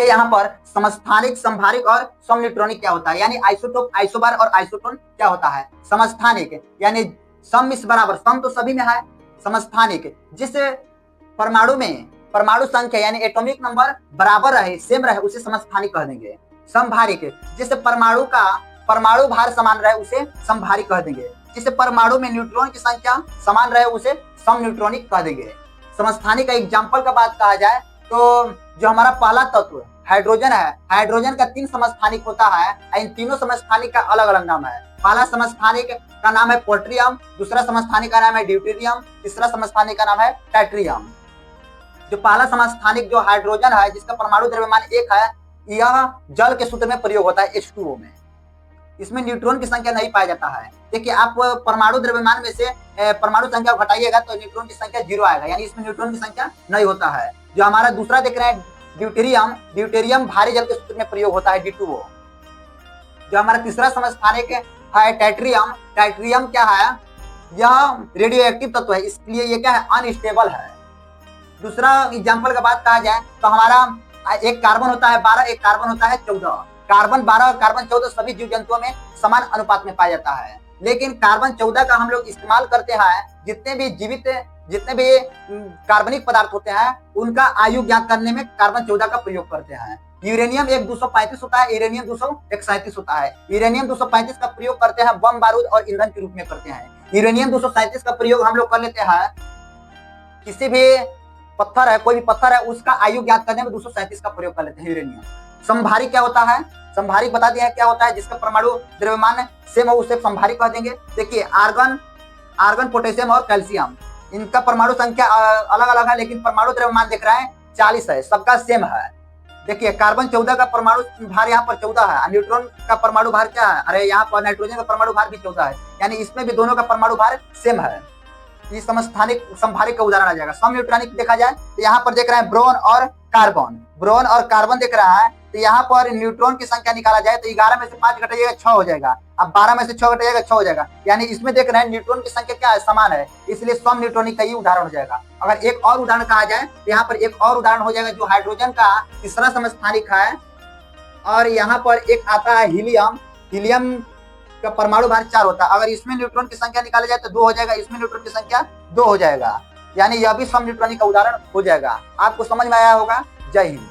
देखिए यहाँ पर समस्थानिक, संभारिक और समन्यूट्रॉनिक क्या होता है, यानी आइसोटोप, आइसोबार और आइसोटोन क्या होता है। समस्थानिक यानी सम मिस बराबर, सम तो सभी में है। समस्थानिक जिस परमाणु में परमाणु संख्या यानी एटॉमिक नंबर बराबर रहे, सेम रहे, उसे समस्थानिक कह देंगे। समभारिक जिस परमाणु का परमाणु भार समान रहे उसे समभारिक कह देंगे। जिस परमाणु में न्यूट्रॉन की संख्या समान रहे उसे समन्यूट्रॉनिक कह देंगे। समस्थानिक का एग्जाम्पल का बात कहा जाए तो जो हमारा पहला तत्व हाइड्रोजन है, हाइड्रोजन का 3 समस्थानिक होता है। इन तीनों समस्थानिक का अलग अलग नाम है। पहला समस्थानिक का नाम है पोट्रियम, दूसरा समस्थानिक का नाम है ड्यूटेरियम, तीसरा समस्थानिक का नाम है ट्राइटियम। जो पहला समस्थानिक जो हाइड्रोजन है, जिसका परमाणु द्रव्यमान 1 है, यह जल के सूत्र में प्रयोग होता है H2O में। इसमें न्यूट्रॉन की संख्या नहीं पाया जाता है। देखिए आप परमाणु द्रव्यमान में से परमाणु संख्या घटाइएगा तो न्यूट्रॉन की संख्या 0 आएगा, यानी इसमें न्यूट्रॉन की संख्या नहीं होता है। जो हमारा दूसरा देख रहे हैं ड्यूटेरियम, ड्यूटेरियम भारी जल के सूत्र में प्रयोग होता है D2O। जो हमारा तीसरा समस्थानिक है ट्राइटियम, ट्राइटियम क्या है, यह रेडियो एक्टिव तत्व है, इसलिए ये क्या है, अनस्टेबल है। दूसरा एग्जाम्पल का बात कहा जाए तो हमारा एक कार्बन होता है 12, एक कार्बन होता है 14। कार्बन 12 और कार्बन 14 सभी जीव जंतुओं में समान अनुपात में पाया जाता है, लेकिन कार्बन 14 का हम लोग इस्तेमाल करते हैं जितने भी कार्बनिक पदार्थ होते हैं उनका आयु ज्ञात करने में कार्बन 14 का प्रयोग करते हैं। यूरेनियम 235 होता है, यूरेनियम 237 होता है। यूरेनियम 235 का प्रयोग करते हैं बम बारूद और ईंधन के रूप में करते हैं। यूरेनियम 237 का प्रयोग हम लोग कर लेते हैं किसी भी पत्थर है, कोई भी पत्थर है, उसका आयु ज्ञात करने में 237 का प्रयोग कर लेते हैं यूरेनियम। समभारिक क्या होता है, समभारिक बता दिया है क्या होता है, जिसका परमाणु द्रव्यमान सेम हो उसे समभारिक कह देंगे। देखिए आर्गन, पोटेशियम और कैल्शियम, इनका परमाणु संख्या अलग अलग है, लेकिन परमाणु द्रव्यमान देख रहे हैं 40 है, सबका सेम है। देखिए कार्बन 14 का परमाणु भार यहाँ पर 14 है, न्यूट्रॉन का परमाणु भार क्या है, अरे यहाँ पर नाइट्रोजन का परमाणु भार भी 14 है, यानी इसमें भी दोनों का परमाणु भार सेम है। ये समस्थानिक संभारिक का उदाहरण आ जाएगा। समन्यूट्रॉनिक देखा जाए तो यहाँ पर देख रहे हैं ब्रोन और कार्बन देख रहा है, तो यहाँ पर न्यूट्रॉन की संख्या निकाला जाए तो 11 में से 5 घटाइएगा 6 हो जाएगा। अब 12 में से 6 घटाइएगा 6 हो जाएगा, यानी इसमें देख रहे हैं न्यूट्रॉन की संख्या क्या है, समान है, इसलिए समन्यूट्रॉनिक का ही उदाहरण हो जाएगा। अगर एक और उदाहरण कहा जाए तो यहाँ पर एक और उदाहरण हो जाएगा जो हाइड्रोजन का तीसरा समस्थानिक है, और यहाँ पर एक आता है हीलियम का परमाणु भार 4 होता है। अगर इसमें न्यूट्रॉन की संख्या निकाला जाए तो 2 हो जाएगा, इसमें न्यूट्रॉन की संख्या 2 हो जाएगा, यानी यह भी समन्यूट्रॉनिक का उदाहरण हो जाएगा। आपको समझ में आया होगा। जय हिंद।